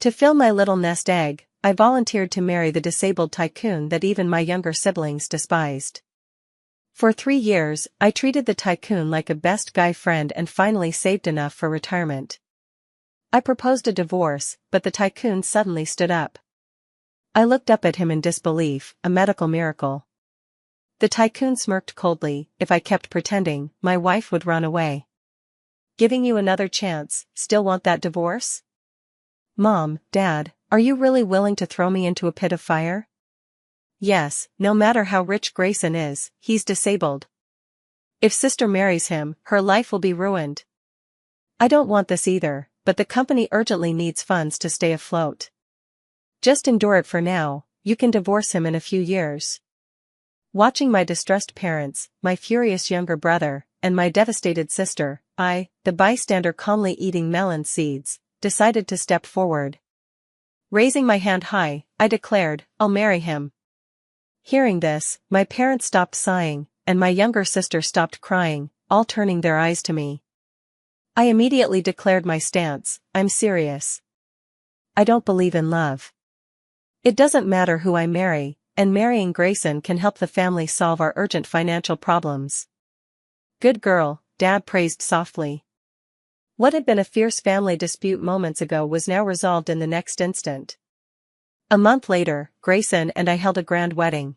To fill my little nest egg, I volunteered to marry the disabled tycoon that even my younger siblings despised. For 3 years, I treated the tycoon like a best guy friend and finally saved enough for retirement. I proposed a divorce, but the tycoon suddenly stood up. I looked up at him in disbelief, a medical miracle. The tycoon smirked coldly. If I kept pretending, my wife would run away. Giving you another chance, still want that divorce? Mom, Dad, are you really willing to throw me into a pit of fire? Yes, no matter how rich Grayson is, he's disabled. If sister marries him, her life will be ruined. I don't want this either, but the company urgently needs funds to stay afloat. Just endure it for now, you can divorce him in a few years. Watching my distressed parents, my furious younger brother, and my devastated sister, I, the bystander calmly eating melon seeds, decided to step forward. Raising my hand high, I declared, I'll marry him. Hearing this, my parents stopped sighing, and my younger sister stopped crying, all turning their eyes to me. I immediately declared my stance, I'm serious. I don't believe in love. It doesn't matter who I marry, and marrying Grayson can help the family solve our urgent financial problems. Good girl, Dad praised softly. What had been a fierce family dispute moments ago was now resolved in the next instant. A month later, Grayson and I held a grand wedding.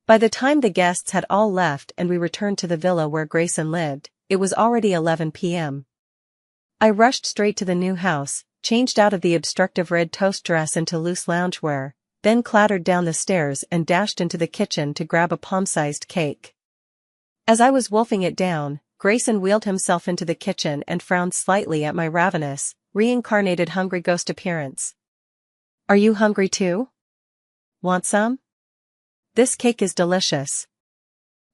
By the time the guests had all left and we returned to the villa where Grayson lived, it was already 11 p.m. I rushed straight to the new house, changed out of the obstructive red toast dress into loose loungewear, then clattered down the stairs and dashed into the kitchen to grab a palm-sized cake. As I was wolfing it down, Grayson wheeled himself into the kitchen and frowned slightly at my ravenous, reincarnated hungry ghost appearance. Are you hungry too? Want some? This cake is delicious.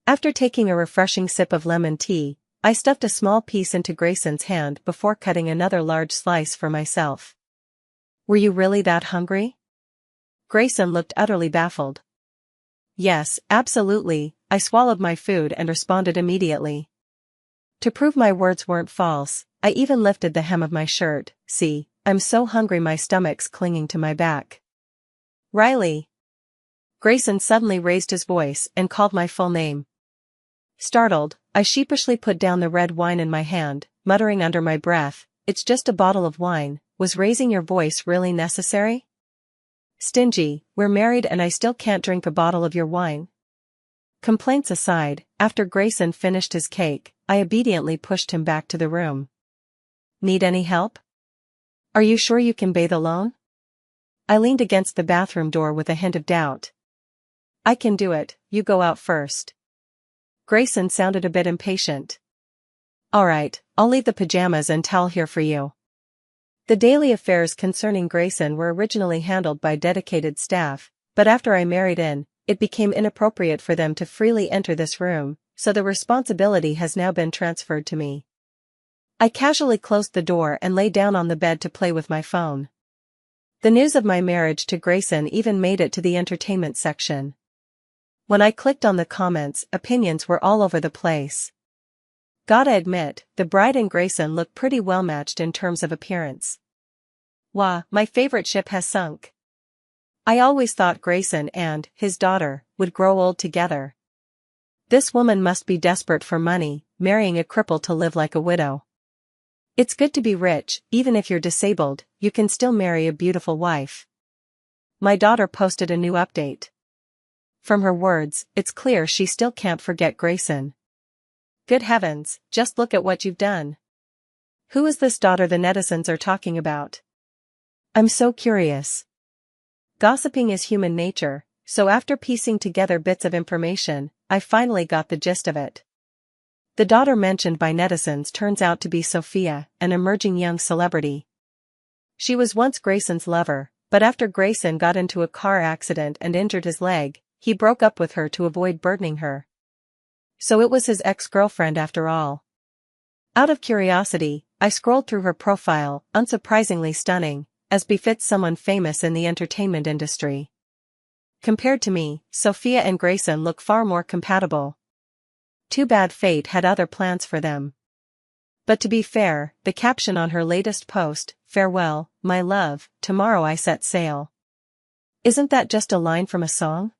After taking a refreshing sip of lemon tea, I stuffed a small piece into Grayson's hand before cutting another large slice for myself. Were you really that hungry? Grayson looked utterly baffled. Yes, absolutely, I swallowed my food and responded immediately. To prove my words weren't false, I even lifted the hem of my shirt. See, I'm so hungry my stomach's clinging to my back. Riley. Grayson suddenly raised his voice and called my full name. Startled, I sheepishly put down the red wine in my hand, muttering under my breath, it's just a bottle of wine. Was raising your voice really necessary? Stingy, we're married and I still can't drink a bottle of your wine. Complaints aside, after Grayson finished his cake, I obediently pushed him back to the room. Need any help? Are you sure you can bathe alone? I leaned against the bathroom door with a hint of doubt. I can do it, you go out first. Grayson sounded a bit impatient. Alright, I'll leave the pajamas and towel here for you. The daily affairs concerning Grayson were originally handled by dedicated staff, but after I married in, it became inappropriate for them to freely enter this room, so the responsibility has now been transferred to me. I casually closed the door and lay down on the bed to play with my phone. The news of my marriage to Grayson even made it to the entertainment section. When I clicked on the comments, opinions were all over the place. Gotta admit, the bride and Grayson look pretty well matched in terms of appearance. Wah, my favorite ship has sunk. I always thought Grayson and his daughter would grow old together. This woman must be desperate for money, marrying a cripple to live like a widow. It's good to be rich, even if you're disabled, you can still marry a beautiful wife. My daughter posted a new update. From her words, it's clear she still can't forget Grayson. Good heavens, just look at what you've done. Who is this daughter the netizens are talking about? I'm so curious. Gossiping is human nature, so after piecing together bits of information, I finally got the gist of it. The daughter mentioned by netizens turns out to be Sophia, an emerging young celebrity. She was once Grayson's lover, but after Grayson got into a car accident and injured his leg, he broke up with her to avoid burdening her. So it was his ex-girlfriend after all. Out of curiosity, I scrolled through her profile, unsurprisingly stunning, as befits someone famous in the entertainment industry. Compared to me, Sophia and Grayson look far more compatible. Too bad fate had other plans for them. But to be fair, the caption on her latest post, farewell, my love, tomorrow I set sail. Isn't that just a line from a song?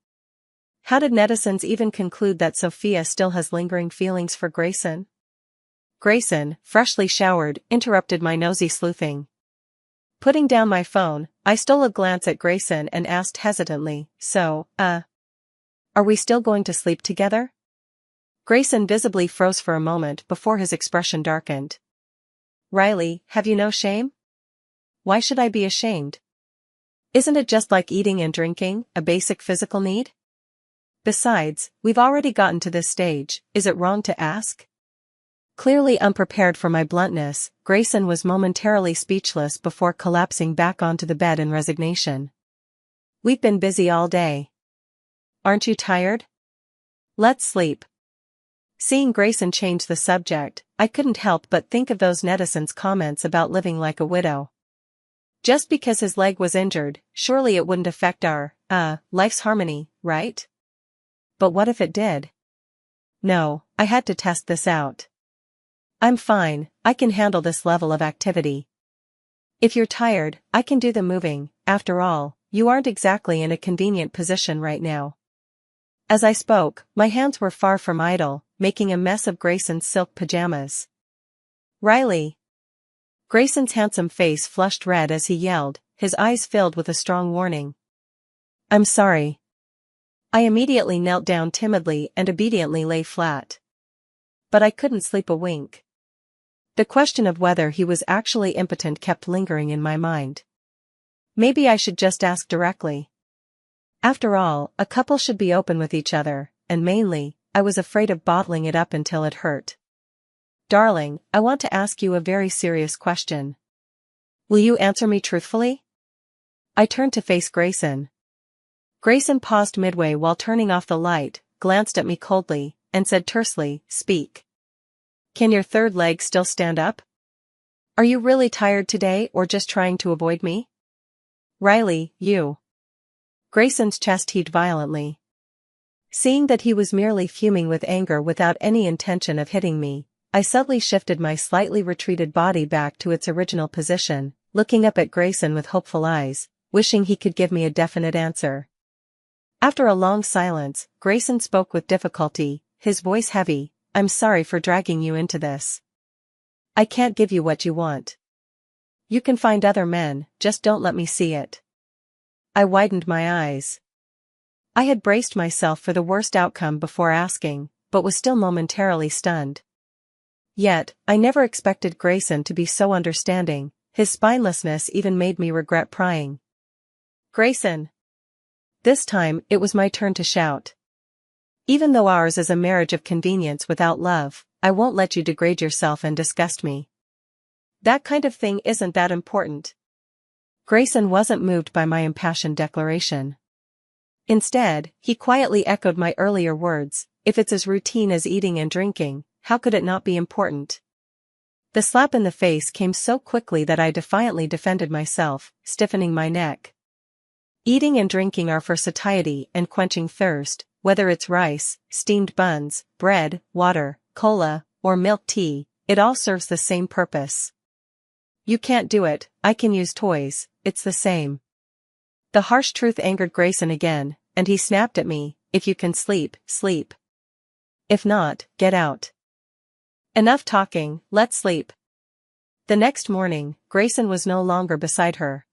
How did netizens even conclude that Sophia still has lingering feelings for Grayson? Grayson, freshly showered, interrupted my nosy sleuthing. Putting down my phone, I stole a glance at Grayson and asked hesitantly, so, are we still going to sleep together? Grayson visibly froze for a moment before his expression darkened. Riley, have you no shame? Why should I be ashamed? Isn't it just like eating and drinking, a basic physical need? Besides, we've already gotten to this stage, is it wrong to ask? Clearly unprepared for my bluntness, Grayson was momentarily speechless before collapsing back onto the bed in resignation. We've been busy all day. Aren't you tired? Let's sleep. Seeing Grayson change the subject, I couldn't help but think of those netizens' comments about living like a widow. Just because his leg was injured, surely it wouldn't affect our, life's harmony, right? But what if it did? No, I had to test this out. I'm fine, I can handle this level of activity. If you're tired, I can do the moving, after all, you aren't exactly in a convenient position right now. As I spoke, my hands were far from idle, making a mess of Grayson's silk pajamas. Riley! Grayson's handsome face flushed red as he yelled, his eyes filled with a strong warning. I'm sorry. I immediately knelt down timidly and obediently lay flat. But I couldn't sleep a wink. The question of whether he was actually impotent kept lingering in my mind. Maybe I should just ask directly. After all, a couple should be open with each other, and mainly, I was afraid of bottling it up until it hurt. Darling, I want to ask you a very serious question. Will you answer me truthfully? I turned to face Grayson. Grayson paused midway while turning off the light, glanced at me coldly, and said tersely, speak. Can your third leg still stand up? Are you really tired today or just trying to avoid me? Riley, you. Grayson's chest heaved violently. Seeing that he was merely fuming with anger without any intention of hitting me, I subtly shifted my slightly retreated body back to its original position, looking up at Grayson with hopeful eyes, wishing he could give me a definite answer. After a long silence, Grayson spoke with difficulty, his voice heavy. I'm sorry for dragging you into this. I can't give you what you want. You can find other men, just don't let me see it. I widened my eyes. I had braced myself for the worst outcome before asking, but was still momentarily stunned. Yet, I never expected Grayson to be so understanding, his spinelessness even made me regret prying. Grayson! This time, it was my turn to shout. Even though ours is a marriage of convenience without love, I won't let you degrade yourself and disgust me. That kind of thing isn't that important. Grayson wasn't moved by my impassioned declaration. Instead, he quietly echoed my earlier words, if it's as routine as eating and drinking, how could it not be important? The slap in the face came so quickly that I defiantly defended myself, stiffening my neck. Eating and drinking are for satiety and quenching thirst, whether it's rice, steamed buns, bread, water, cola, or milk tea, it all serves the same purpose. You can't do it, I can use toys, it's the same. The harsh truth angered Grayson again, and he snapped at me, if you can sleep, sleep. If not, get out. Enough talking, let's sleep. The next morning, Grayson was no longer beside her.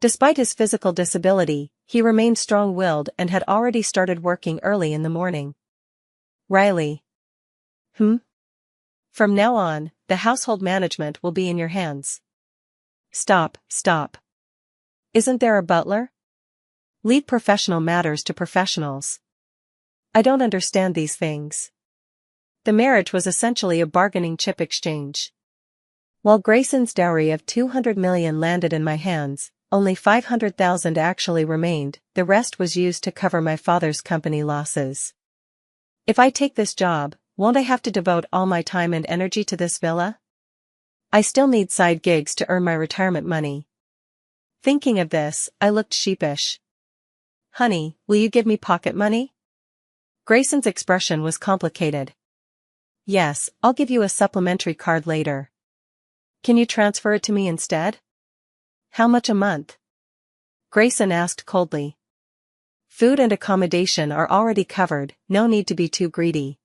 Despite his physical disability, he remained strong-willed and had already started working early in the morning. Riley. From now on, the household management will be in your hands. Stop. Isn't there a butler? Leave professional matters to professionals. I don't understand these things. The marriage was essentially a bargaining chip exchange. While Grayson's dowry of $200 million landed in my hands, only $500,000 actually remained, the rest was used to cover my father's company losses. If I take this job, won't I have to devote all my time and energy to this villa? I still need side gigs to earn my retirement money. Thinking of this, I looked sheepish. Honey, will you give me pocket money? Grayson's expression was complicated. Yes, I'll give you a supplementary card later. Can you transfer it to me instead? How much a month? Grayson asked coldly. Food and accommodation are already covered, no need to be too greedy.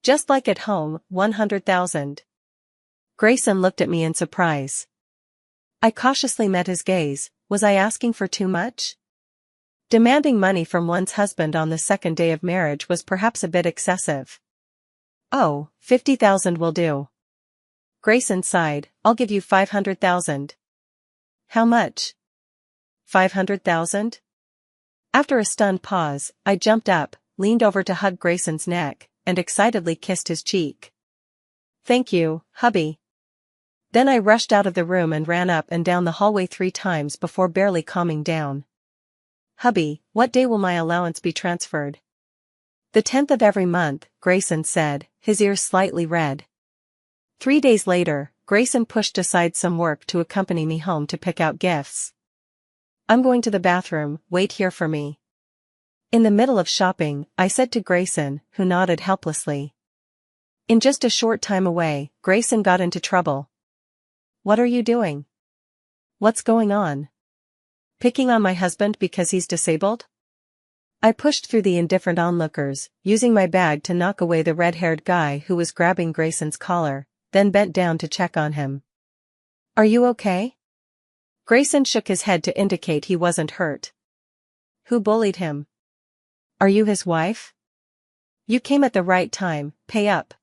Just like at home, 100,000. Grayson looked at me in surprise. I cautiously met his gaze. Was I asking for too much? Demanding money from one's husband on the second day of marriage was perhaps a bit excessive. Oh, 50,000 will do. Grayson sighed. I'll give you 500,000. How much? 500,000? After a stunned pause, I jumped up, leaned over to hug Grayson's neck, and excitedly kissed his cheek. Thank you, hubby. Then I rushed out of the room and ran up and down the hallway 3 times before barely calming down. Hubby, what day will my allowance be transferred? The 10th of every month, Grayson said, his ears slightly red. 3 days later, Grayson pushed aside some work to accompany me home to pick out gifts. I'm going to the bathroom, wait here for me. In the middle of shopping, I said to Grayson, who nodded helplessly. In just a short time away, Grayson got into trouble. What are you doing? What's going on? Picking on my husband because he's disabled? I pushed through the indifferent onlookers, using my bag to knock away the red-haired guy who was grabbing Grayson's collar, then bent down to check on him. Are you okay? Grayson shook his head to indicate he wasn't hurt. Who bullied him? Are you his wife? You came at the right time, pay up.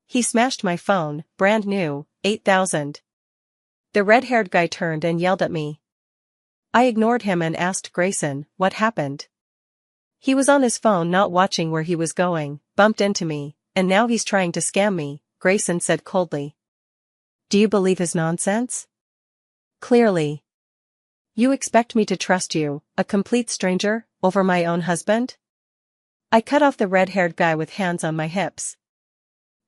He smashed my phone, brand new, 8,000. The red-haired guy turned and yelled at me. I ignored him and asked Grayson, what happened? He was on his phone not watching where he was going, bumped into me, and now he's trying to scam me, Grayson said coldly. Do you believe his nonsense? Clearly. You expect me to trust you, a complete stranger, over my own husband? I cut off the red-haired guy with hands on my hips.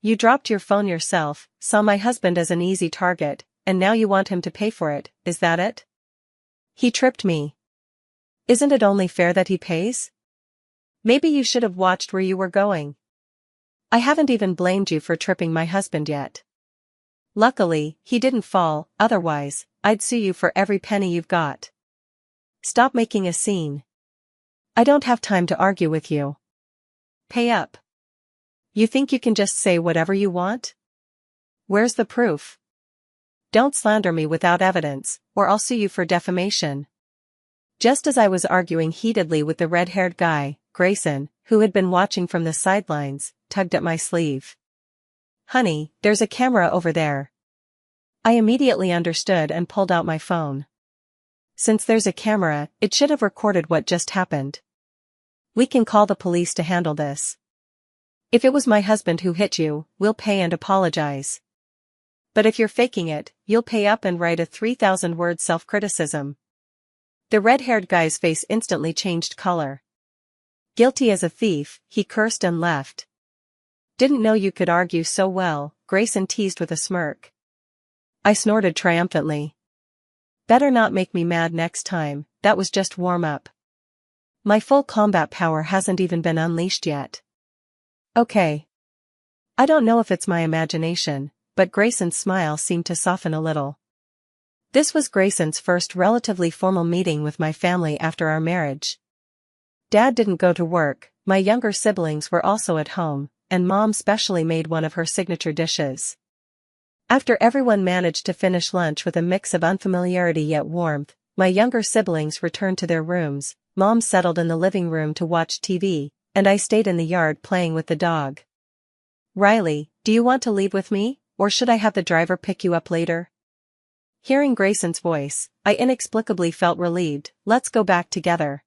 You dropped your phone yourself, saw my husband as an easy target, and now you want him to pay for it, is that it? He tripped me. Isn't it only fair that he pays? Maybe you should have watched where you were going. I haven't even blamed you for tripping my husband yet. Luckily, he didn't fall, otherwise, I'd sue you for every penny you've got. Stop making a scene. I don't have time to argue with you. Pay up. You think you can just say whatever you want? Where's the proof? Don't slander me without evidence, or I'll sue you for defamation. Just as I was arguing heatedly with the red-haired guy, Grayson, who had been watching from the sidelines, tugged at my sleeve. Honey, there's a camera over there. I immediately understood and pulled out my phone. Since there's a camera, it should have recorded what just happened. We can call the police to handle this. If it was my husband who hit you, we'll pay and apologize. But if you're faking it, you'll pay up and write a 3,000-word self-criticism. The red-haired guy's face instantly changed color. Guilty as a thief, he cursed and left. Didn't know you could argue so well, Grayson teased with a smirk. I snorted triumphantly. Better not make me mad next time, that was just warm-up. My full combat power hasn't even been unleashed yet. Okay. I don't know if it's my imagination, but Grayson's smile seemed to soften a little. This was Grayson's first relatively formal meeting with my family after our marriage. Dad didn't go to work, my younger siblings were also at home, and Mom specially made one of her signature dishes. After everyone managed to finish lunch with a mix of unfamiliarity yet warmth, my younger siblings returned to their rooms, Mom settled in the living room to watch TV, and I stayed in the yard playing with the dog. Riley, do you want to leave with me, or should I have the driver pick you up later? Hearing Grayson's voice, I inexplicably felt relieved. Let's go back together.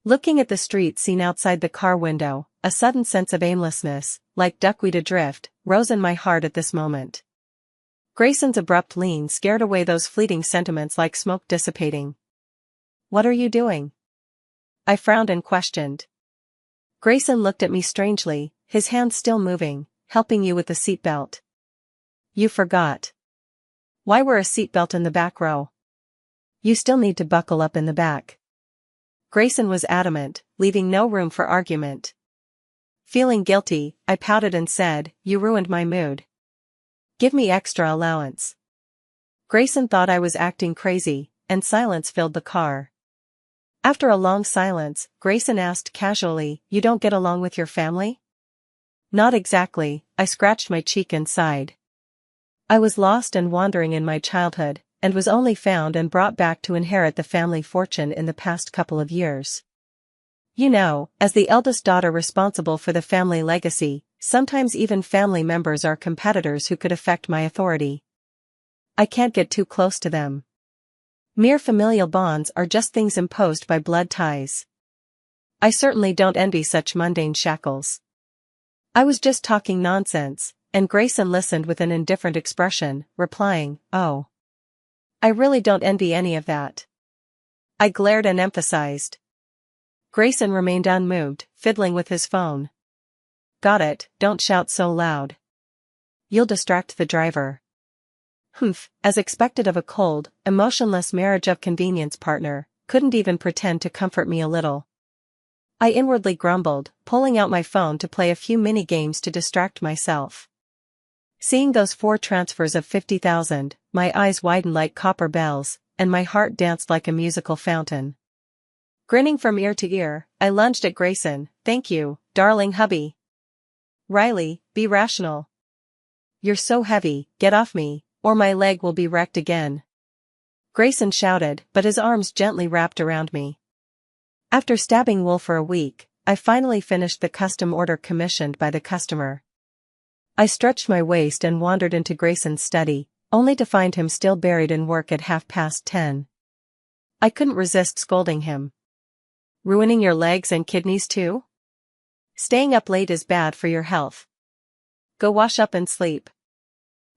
Looking at the street scene outside the car window, a sudden sense of aimlessness, like duckweed adrift, rose in my heart at this moment. Grayson's abrupt lean scared away those fleeting sentiments like smoke dissipating. What are you doing? I frowned and questioned. Grayson looked at me strangely, his hands still moving, helping you with the seatbelt. You forgot. Why wear a seatbelt in the back row? You still need to buckle up in the back. Grayson was adamant, leaving no room for argument. Feeling guilty, I pouted and said, you ruined my mood. Give me extra allowance. Grayson thought I was acting crazy, and silence filled the car. After a long silence, Grayson asked casually, "You don't get along with your family?" "Not exactly," I scratched my cheek and sighed. I was lost and wandering in my childhood, and was only found and brought back to inherit the family fortune in the past couple of years. You know, as the eldest daughter responsible for the family legacy, sometimes even family members are competitors who could affect my authority. I can't get too close to them. Mere familial bonds are just things imposed by blood ties. I certainly don't envy such mundane shackles. I was just talking nonsense, and Grayson listened with an indifferent expression, replying, "Oh. I really don't envy any of that." I glared and emphasized. Grayson remained unmoved, fiddling with his phone. "Got it, don't shout so loud. You'll distract the driver." Humph, as expected of a cold, emotionless marriage of convenience partner, couldn't even pretend to comfort me a little. I inwardly grumbled, pulling out my phone to play a few mini-games to distract myself. Seeing those 4 transfers of 50,000, my eyes widened like copper bells, and my heart danced like a musical fountain. Grinning from ear to ear, I lunged at Grayson. "Thank you, darling hubby." "Riley, be rational. You're so heavy, get off me, or my leg will be wrecked again." Grayson shouted, but his arms gently wrapped around me. After stabbing wool for a week, I finally finished the custom order commissioned by the customer. I stretched my waist and wandered into Grayson's study, only to find him still buried in work at 10:30. I couldn't resist scolding him. "Ruining your legs and kidneys too? Staying up late is bad for your health. Go wash up and sleep.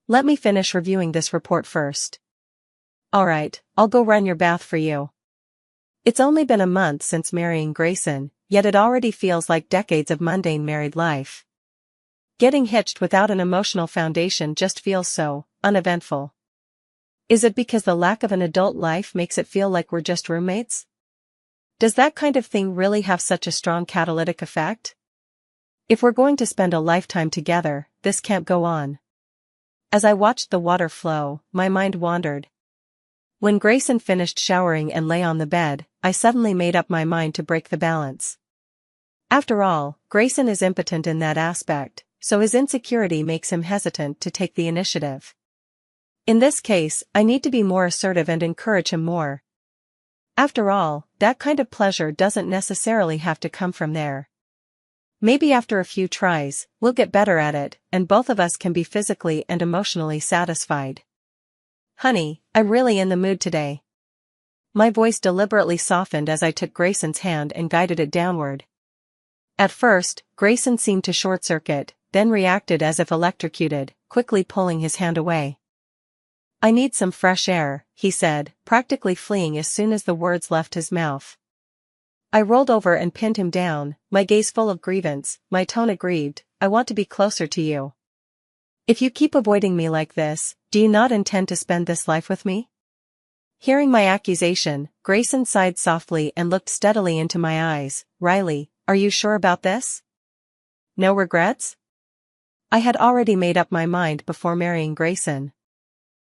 Let me finish reviewing this report first." "Alright, I'll go run your bath for you." It's only been a month since marrying Grayson, yet it already feels like decades of mundane married life. Getting hitched without an emotional foundation just feels so uneventful. Is it because the lack of an adult life makes it feel like we're just roommates? Does that kind of thing really have such a strong catalytic effect? If we're going to spend a lifetime together, this can't go on. As I watched the water flow, my mind wandered. When Grayson finished showering and lay on the bed, I suddenly made up my mind to break the balance. After all, Grayson is impotent in that aspect, so his insecurity makes him hesitant to take the initiative. In this case, I need to be more assertive and encourage him more. After all, that kind of pleasure doesn't necessarily have to come from there. Maybe after a few tries, we'll get better at it, and both of us can be physically and emotionally satisfied. "Honey, I'm really in the mood today." My voice deliberately softened as I took Grayson's hand and guided it downward. At first, Grayson seemed to short-circuit, then reacted as if electrocuted, quickly pulling his hand away. "I need some fresh air," he said, practically fleeing as soon as the words left his mouth. I rolled over and pinned him down, my gaze full of grievance, my tone aggrieved. "I want to be closer to you. If you keep avoiding me like this, do you not intend to spend this life with me?" Hearing my accusation, Grayson sighed softly and looked steadily into my eyes. "Riley, are you sure about this? No regrets?" I had already made up my mind before marrying Grayson.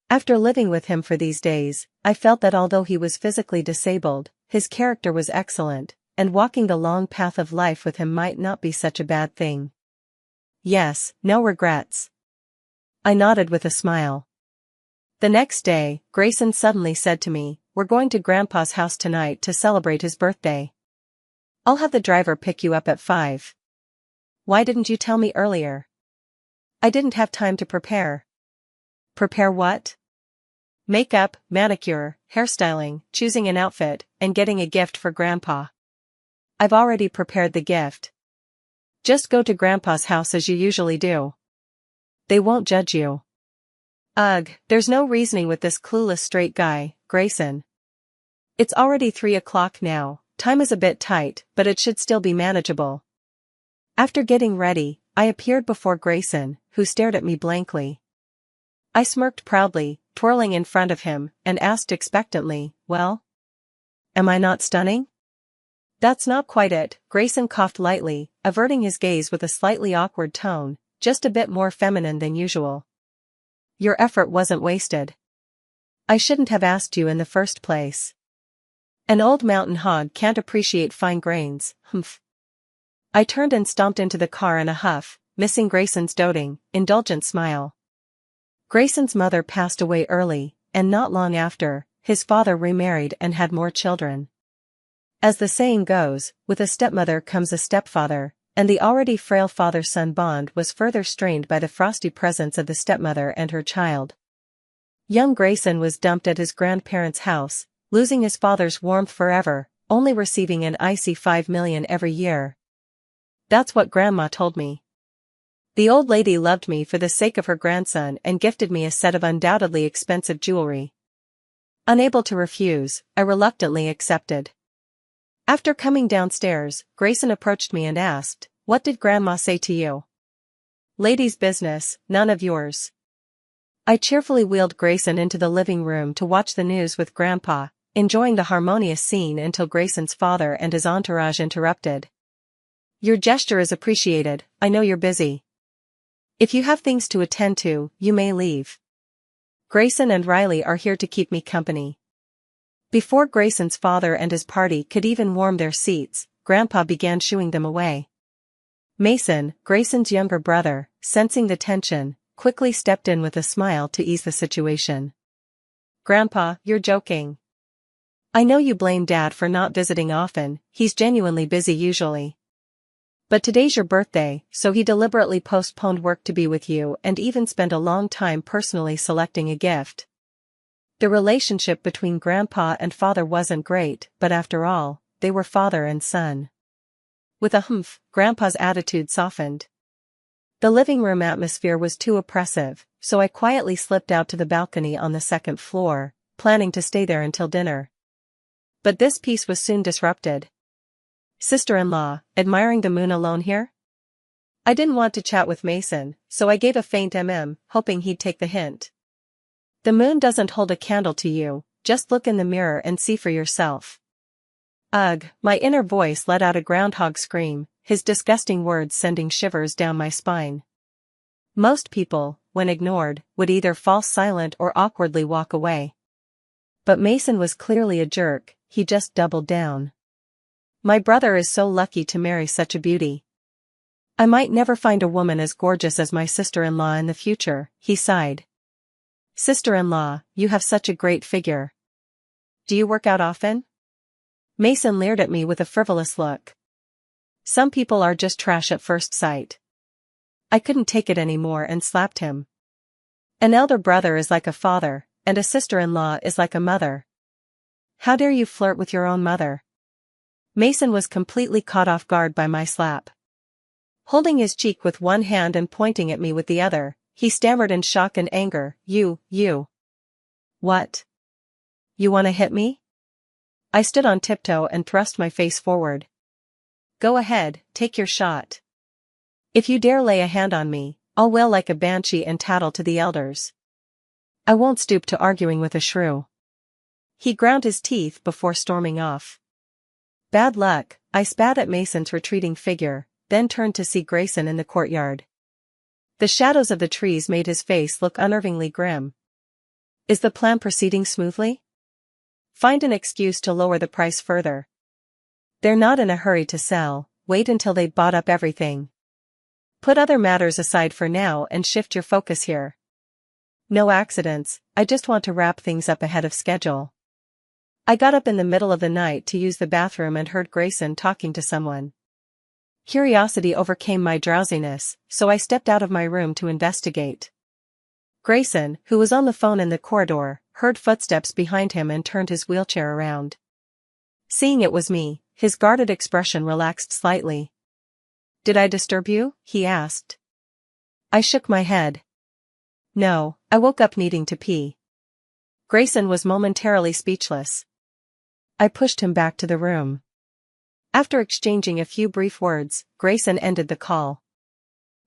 After living with him for these days, I felt that although he was physically disabled, his character was excellent, and walking the long path of life with him might not be such a bad thing. "Yes, no regrets." I nodded with a smile. The next day, Grayson suddenly said to me, "We're going to Grandpa's house tonight to celebrate his birthday. I'll have the driver pick you up at 5. "Why didn't you tell me earlier?" "I didn't have time to prepare." "Prepare what?" "Makeup, manicure, hairstyling, choosing an outfit, and getting a gift for Grandpa." "I've already prepared the gift. Just go to Grandpa's house as you usually do. They won't judge you." Ugh, there's no reasoning with this clueless straight guy, Grayson. It's already 3 o'clock now, time is a bit tight, but it should still be manageable. After getting ready, I appeared before Grayson, who stared at me blankly. I smirked proudly, twirling in front of him, and asked expectantly, "Well? Am I not stunning?" "That's not quite it," Grayson coughed lightly, averting his gaze with a slightly awkward tone, "just a bit more feminine than usual." your effort wasn't wasted. I shouldn't have asked you in the first place. An old mountain hog can't appreciate fine grains, humph. I turned and stomped into the car in a huff, missing Grayson's doting, indulgent smile. Grayson's mother passed away early, and not long after, his father remarried and had more children. As the saying goes, with a stepmother comes a stepfather, and the already frail father-son bond was further strained by the frosty presence of the stepmother and her child. Young Grayson was dumped at his grandparents' house, losing his father's warmth forever, only receiving an icy $5 million every year. That's what Grandma told me. The old lady loved me for the sake of her grandson and gifted me a set of undoubtedly expensive jewelry. Unable to refuse, I reluctantly accepted. After coming downstairs, Grayson approached me and asked, "What did Grandma say to you?" "Lady's business, none of yours." I cheerfully wheeled Grayson into the living room to watch the news with Grandpa, enjoying the harmonious scene until Grayson's father and his entourage interrupted. "Your gesture is appreciated, I know you're busy. If you have things to attend to, you may leave. Grayson and Riley are here to keep me company." Before Grayson's father and his party could even warm their seats, Grandpa began shooing them away. Mason, Grayson's younger brother, sensing the tension, quickly stepped in with a smile to ease the situation. "Grandpa, you're joking. I know you blame Dad for not visiting often, he's genuinely busy usually. But today's your birthday, so he deliberately postponed work to be with you and even spent a long time personally selecting a gift." The relationship between Grandpa and father wasn't great, but after all, they were father and son. With a humph, Grandpa's attitude softened. The living room atmosphere was too oppressive, so I quietly slipped out to the balcony on the second floor, planning to stay there until dinner. But this peace was soon disrupted. "Sister-in-law, admiring the moon alone here?" I didn't want to chat with Mason, so I gave a faint hoping he'd take the hint. "The moon doesn't hold a candle to you, just look in the mirror and see for yourself." Ugh, my inner voice let out a groundhog scream, his disgusting words sending shivers down my spine. Most people, when ignored, would either fall silent or awkwardly walk away. But Mason was clearly a jerk, he just doubled down. "My brother is so lucky to marry such a beauty. I might never find a woman as gorgeous as my sister-in-law in the future," he sighed. "Sister-in-law, you have such a great figure. Do you work out often?" Mason leered at me with a frivolous look. "Some people are just trash at first sight." I couldn't take it anymore and slapped him. "An elder brother is like a father, and a sister-in-law is like a mother. How dare you flirt with your own mother?" Mason was completely caught off guard by my slap. Holding his cheek with one hand and pointing at me with the other, he stammered in shock and anger, You. What? You wanna hit me?" I stood on tiptoe and thrust my face forward. "Go ahead, take your shot. If you dare lay a hand on me, I'll wail like a banshee and tattle to the elders. I won't stoop to arguing with a shrew." He ground his teeth before storming off. Bad luck, I spat at Mason's retreating figure, then turned to see Grayson in the courtyard. The shadows of the trees made his face look unnervingly grim. "Is the plan proceeding smoothly?" "Find an excuse to lower the price further. They're not in a hurry to sell, wait until they've bought up everything. Put other matters aside for now and shift your focus here. No accidents, I just want to wrap things up ahead of schedule." I got up in the middle of the night to use the bathroom and heard Grayson talking to someone. Curiosity overcame my drowsiness, so I stepped out of my room to investigate. Grayson, who was on the phone in the corridor, heard footsteps behind him and turned his wheelchair around. Seeing it was me, his guarded expression relaxed slightly. "Did I disturb you?" he asked. I shook my head. "No, I woke up needing to pee." Grayson was momentarily speechless. I pushed him back to the room. After exchanging a few brief words, Grayson ended the call.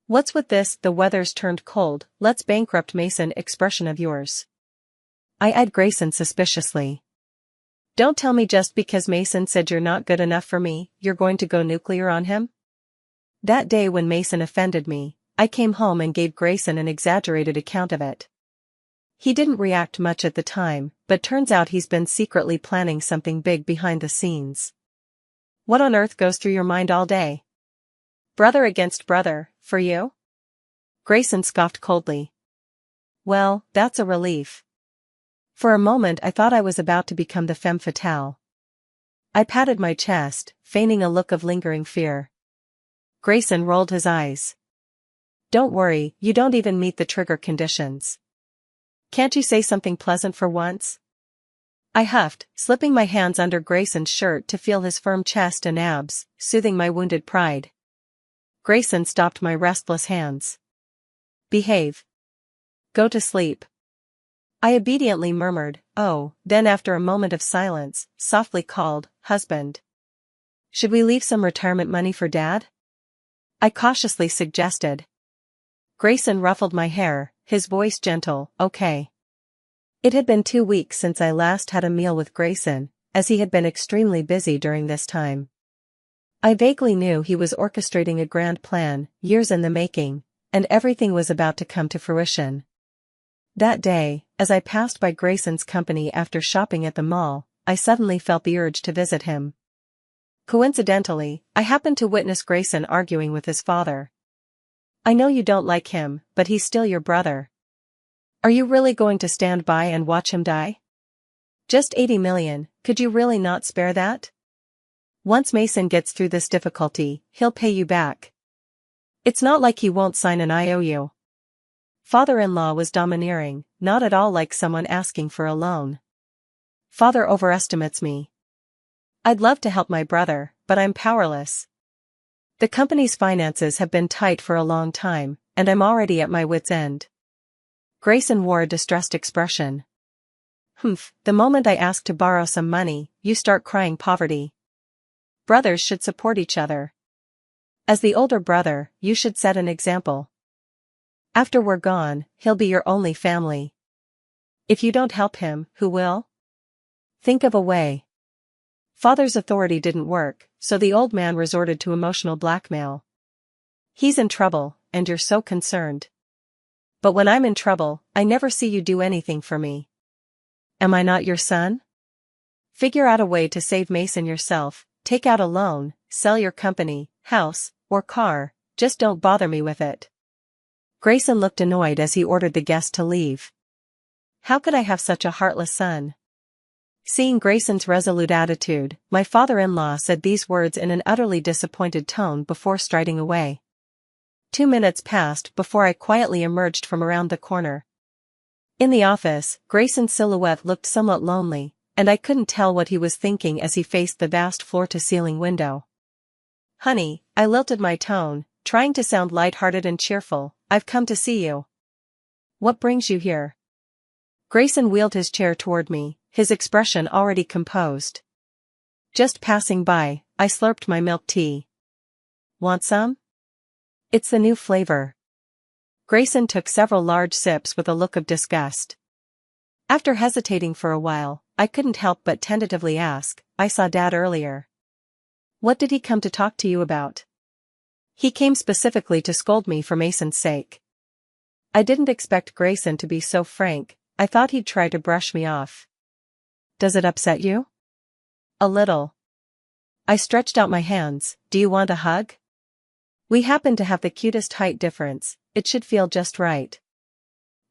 "What's with this, the weather's turned cold, let's bankrupt Mason expression of yours?" I eyed Grayson suspiciously. "Don't tell me just because Mason said you're not good enough for me, you're going to go nuclear on him?" That day when Mason offended me, I came home and gave Grayson an exaggerated account of it. He didn't react much at the time, but turns out he's been secretly planning something big behind the scenes. What on earth goes through your mind all day? Brother against brother, for you? Grayson scoffed coldly. Well, that's a relief. For a moment I thought I was about to become the femme fatale. I patted my chest, feigning a look of lingering fear. Grayson rolled his eyes. Don't worry, you don't even meet the trigger conditions. Can't you say something pleasant for once? I huffed, slipping my hands under Grayson's shirt to feel his firm chest and abs, soothing my wounded pride. Grayson stopped my restless hands. Behave. Go to sleep. I obediently murmured, oh, then after a moment of silence, softly called, husband. Should we leave some retirement money for Dad? I cautiously suggested. Grayson ruffled my hair, his voice gentle, okay. It had been 2 weeks since I last had a meal with Grayson, as he had been extremely busy during this time. I vaguely knew he was orchestrating a grand plan, years in the making, and everything was about to come to fruition. That day, as I passed by Grayson's company after shopping at the mall, I suddenly felt the urge to visit him. Coincidentally, I happened to witness Grayson arguing with his father. I know you don't like him, but he's still your brother. Are you really going to stand by and watch him die? Just 80 million, could you really not spare that? Once Mason gets through this difficulty, he'll pay you back. It's not like he won't sign an IOU. Father-in-law was domineering, not at all like someone asking for a loan. Father overestimates me. I'd love to help my brother, but I'm powerless. The company's finances have been tight for a long time, and I'm already at my wit's end. Grayson wore a distressed expression. The moment I ask to borrow some money, you start crying poverty. Brothers should support each other. As the older brother, you should set an example. After we're gone, he'll be your only family. If you don't help him, who will? Think of a way. Father's authority didn't work, so the old man resorted to emotional blackmail. He's in trouble, and you're so concerned. But when I'm in trouble, I never see you do anything for me. Am I not your son? Figure out a way to save Mason yourself, take out a loan, sell your company, house, or car, just don't bother me with it. Grayson looked annoyed as he ordered the guest to leave. How could I have such a heartless son? Seeing Grayson's resolute attitude, my father-in-law said these words in an utterly disappointed tone before striding away. 2 minutes passed before I quietly emerged from around the corner. In the office, Grayson's silhouette looked somewhat lonely, and I couldn't tell what he was thinking as he faced the vast floor-to-ceiling window. Honey, I lilted my tone, trying to sound light-hearted and cheerful, I've come to see you. What brings you here? Grayson wheeled his chair toward me, his expression already composed. Just passing by, I slurped my milk tea. Want some? It's the new flavor. Grayson took several large sips with a look of disgust. After hesitating for a while, I couldn't help but tentatively ask, I saw Dad earlier. What did he come to talk to you about? He came specifically to scold me for Mason's sake. I didn't expect Grayson to be so frank, I thought he'd try to brush me off. Does it upset you? A little. I stretched out my hands, do you want a hug? We happen to have the cutest height difference, it should feel just right.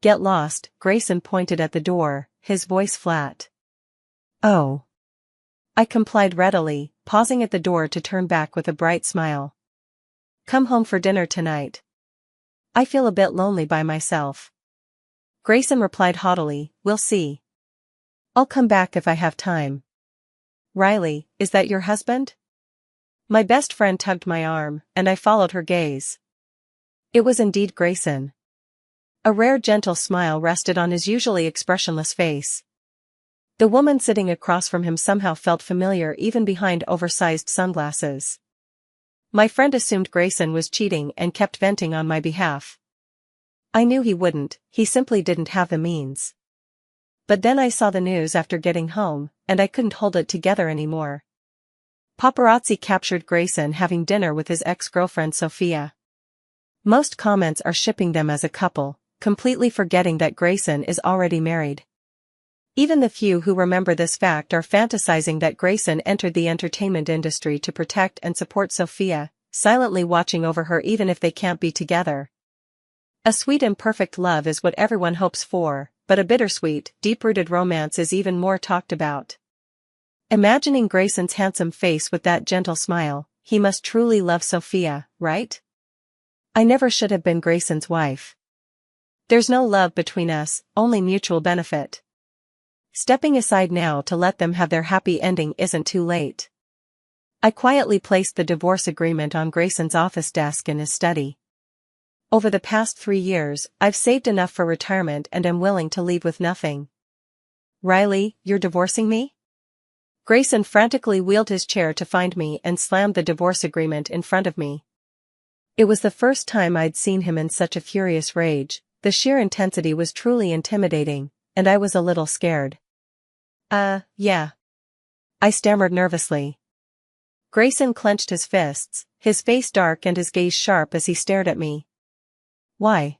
Get lost, Grayson pointed at the door, his voice flat. Oh. I complied readily, pausing at the door to turn back with a bright smile. Come home for dinner tonight. I feel a bit lonely by myself. Grayson replied haughtily, we'll see. I'll come back if I have time. Riley, is that your husband? My best friend tugged my arm, and I followed her gaze. It was indeed Grayson. A rare gentle smile rested on his usually expressionless face. The woman sitting across from him somehow felt familiar even behind oversized sunglasses. My friend assumed Grayson was cheating and kept venting on my behalf. I knew he wouldn't, he simply didn't have the means. But then I saw the news after getting home, and I couldn't hold it together anymore. Paparazzi captured Grayson having dinner with his ex-girlfriend Sophia. Most comments are shipping them as a couple, completely forgetting that Grayson is already married. Even the few who remember this fact are fantasizing that Grayson entered the entertainment industry to protect and support Sophia, silently watching over her even if they can't be together. A sweet and perfect love is what everyone hopes for, but a bittersweet, deep-rooted romance is even more talked about. Imagining Grayson's handsome face with that gentle smile, he must truly love Sophia, right? I never should have been Grayson's wife. There's no love between us, only mutual benefit. Stepping aside now to let them have their happy ending isn't too late. I quietly placed the divorce agreement on Grayson's office desk in his study. Over the past 3 years, I've saved enough for retirement and am willing to leave with nothing. Riley, you're divorcing me? Grayson frantically wheeled his chair to find me and slammed the divorce agreement in front of me. It was the first time I'd seen him in such a furious rage. The sheer intensity was truly intimidating, and I was a little scared. Yeah. I stammered nervously. Grayson clenched his fists, his face dark and his gaze sharp as he stared at me. Why?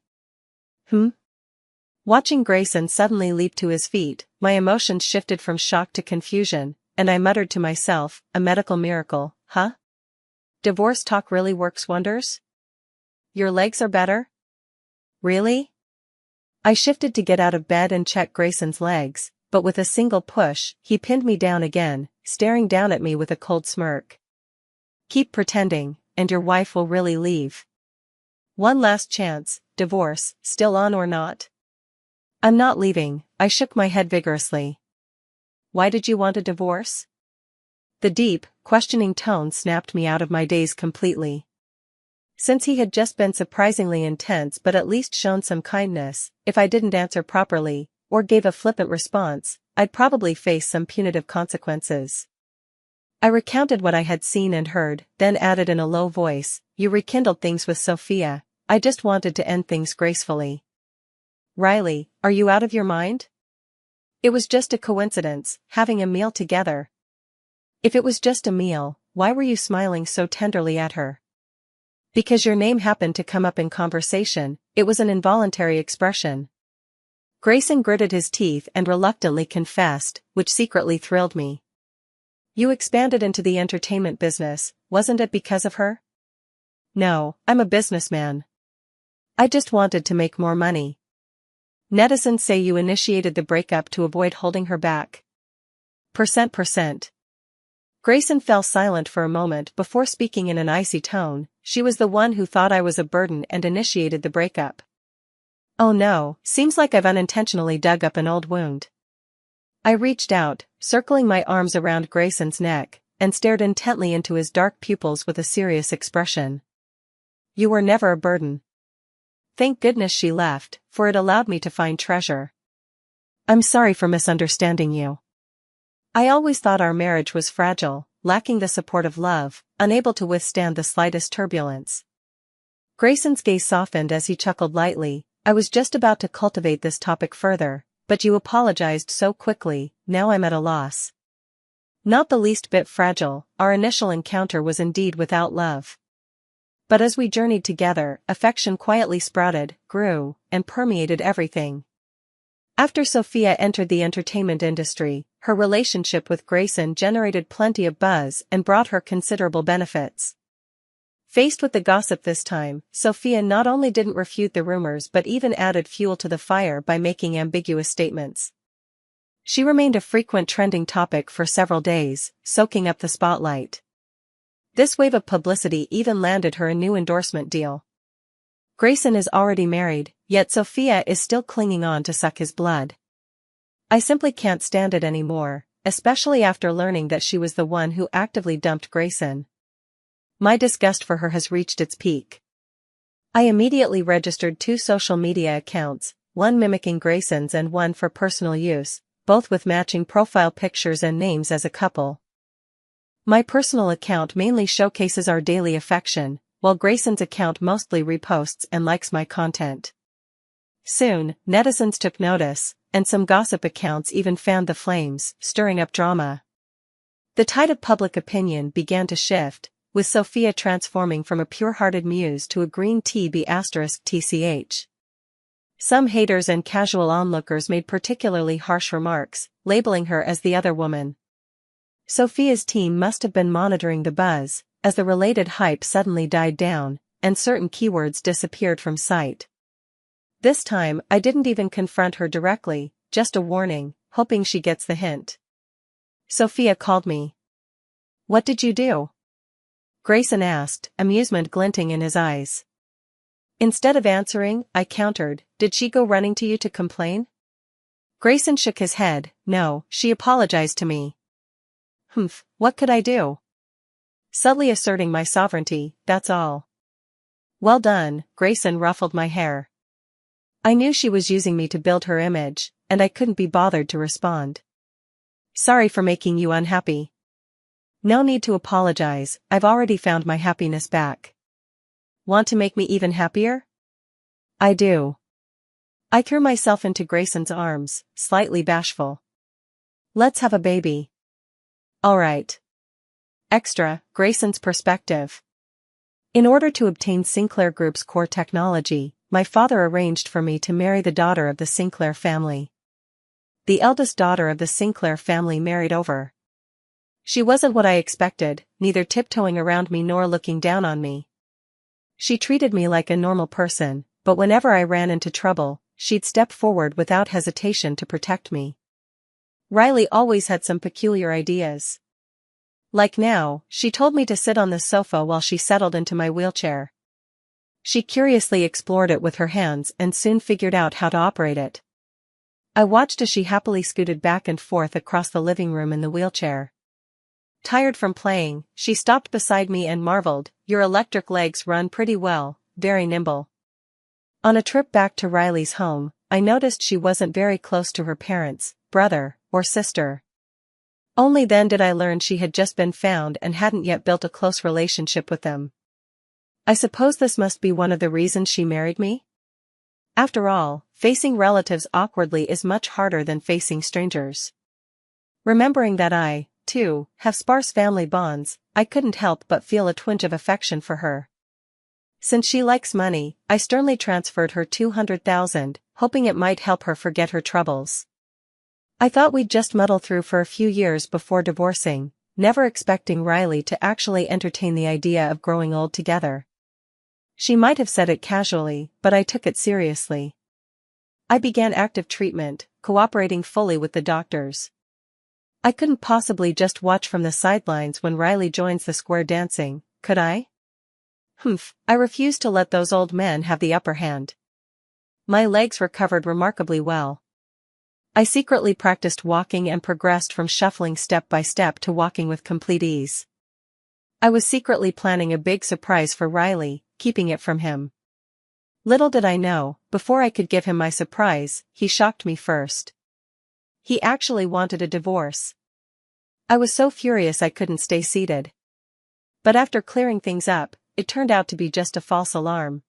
Watching Grayson suddenly leap to his feet, my emotions shifted from shock to confusion, and I muttered to myself, a medical miracle, huh? Divorce talk really works wonders? Your legs are better? Really? I shifted to get out of bed and check Grayson's legs, but with a single push, he pinned me down again, staring down at me with a cold smirk. Keep pretending, and your wife will really leave. One last chance, divorce, still on or not? I'm not leaving, I shook my head vigorously. Why did you want a divorce? The deep, questioning tone snapped me out of my daze completely. Since he had just been surprisingly intense but at least shown some kindness, if I didn't answer properly, or gave a flippant response, I'd probably face some punitive consequences. I recounted what I had seen and heard, then added in a low voice, you rekindled things with Sophia, I just wanted to end things gracefully. Riley, are you out of your mind? It was just a coincidence, having a meal together. If it was just a meal, why were you smiling so tenderly at her? Because your name happened to come up in conversation, it was an involuntary expression. Grayson gritted his teeth and reluctantly confessed, which secretly thrilled me. You expanded into the entertainment business, wasn't it because of her? No, I'm a businessman. I just wanted to make more money. Netizens say you initiated the breakup to avoid holding her back. %. Grayson fell silent for a moment before speaking in an icy tone. She was the one who thought I was a burden and initiated the breakup. Oh no, seems like I've unintentionally dug up an old wound. I reached out, circling my arms around Grayson's neck, and stared intently into his dark pupils with a serious expression. You were never a burden. Thank goodness she left, for it allowed me to find treasure. I'm sorry for misunderstanding you. I always thought our marriage was fragile, lacking the support of love, unable to withstand the slightest turbulence. Grayson's gaze softened as he chuckled lightly. I was just about to cultivate this topic further, but you apologized so quickly, now I'm at a loss. Not the least bit fragile, our initial encounter was indeed without love. But as we journeyed together, affection quietly sprouted, grew, and permeated everything. After Sophia entered the entertainment industry, her relationship with Grayson generated plenty of buzz and brought her considerable benefits. Faced with the gossip this time, Sophia not only didn't refute the rumors but even added fuel to the fire by making ambiguous statements. She remained a frequent trending topic for several days, soaking up the spotlight. This wave of publicity even landed her a new endorsement deal. Grayson is already married, yet Sophia is still clinging on to suck his blood. I simply can't stand it anymore, especially after learning that she was the one who actively dumped Grayson. My disgust for her has reached its peak. I immediately registered 2 social media accounts, one mimicking Grayson's and one for personal use, both with matching profile pictures and names as a couple. My personal account mainly showcases our daily affection, while Grayson's account mostly reposts and likes my content. Soon, netizens took notice, and some gossip accounts even fanned the flames, stirring up drama. The tide of public opinion began to shift, with Sophia transforming from a pure-hearted muse to a green TB*TCH. Some haters and casual onlookers made particularly harsh remarks, labeling her as the other woman. Sophia's team must have been monitoring the buzz, as the related hype suddenly died down, and certain keywords disappeared from sight. This time, I didn't even confront her directly, just a warning, hoping she gets the hint. Sophia called me. "What did you do?" Grayson asked, amusement glinting in his eyes. Instead of answering, I countered, "Did she go running to you to complain?" Grayson shook his head. "No, she apologized to me." "Humph, what could I do?" Subtly asserting my sovereignty, "That's all." "Well done," Grayson ruffled my hair. I knew she was using me to build her image, and I couldn't be bothered to respond. "Sorry for making you unhappy." "No need to apologize, I've already found my happiness back." "Want to make me even happier?" "I do." I threw myself into Grayson's arms, slightly bashful. "Let's have a baby." "All right." Extra, Grayson's perspective. In order to obtain Sinclair Group's core technology, my father arranged for me to marry the daughter of the Sinclair family. The eldest daughter of the Sinclair family married over. She wasn't what I expected, neither tiptoeing around me nor looking down on me. She treated me like a normal person, but whenever I ran into trouble, she'd step forward without hesitation to protect me. Riley always had some peculiar ideas. Like now, she told me to sit on the sofa while she settled into my wheelchair. She curiously explored it with her hands and soon figured out how to operate it. I watched as she happily scooted back and forth across the living room in the wheelchair. Tired from playing, she stopped beside me and marveled, "Your electric legs run pretty well, very nimble." On a trip back to Riley's home, I noticed she wasn't very close to her parents, brother, or sister. Only then did I learn she had just been found and hadn't yet built a close relationship with them. I suppose this must be one of the reasons she married me? After all, facing relatives awkwardly is much harder than facing strangers. Remembering that I, too, have sparse family bonds, I couldn't help but feel a twinge of affection for her. Since she likes money, I sternly transferred her $200,000, hoping it might help her forget her troubles. I thought we'd just muddle through for a few years before divorcing, never expecting Riley to actually entertain the idea of growing old together. She might have said it casually, but I took it seriously. I began active treatment, cooperating fully with the doctors. I couldn't possibly just watch from the sidelines when Riley joins the square dancing, could I? Humph, I refused to let those old men have the upper hand. My legs recovered remarkably well. I secretly practiced walking and progressed from shuffling step by step to walking with complete ease. I was secretly planning a big surprise for Riley, keeping it from him. Little did I know, before I could give him my surprise, he shocked me first. He actually wanted a divorce. I was so furious I couldn't stay seated. But after clearing things up, it turned out to be just a false alarm.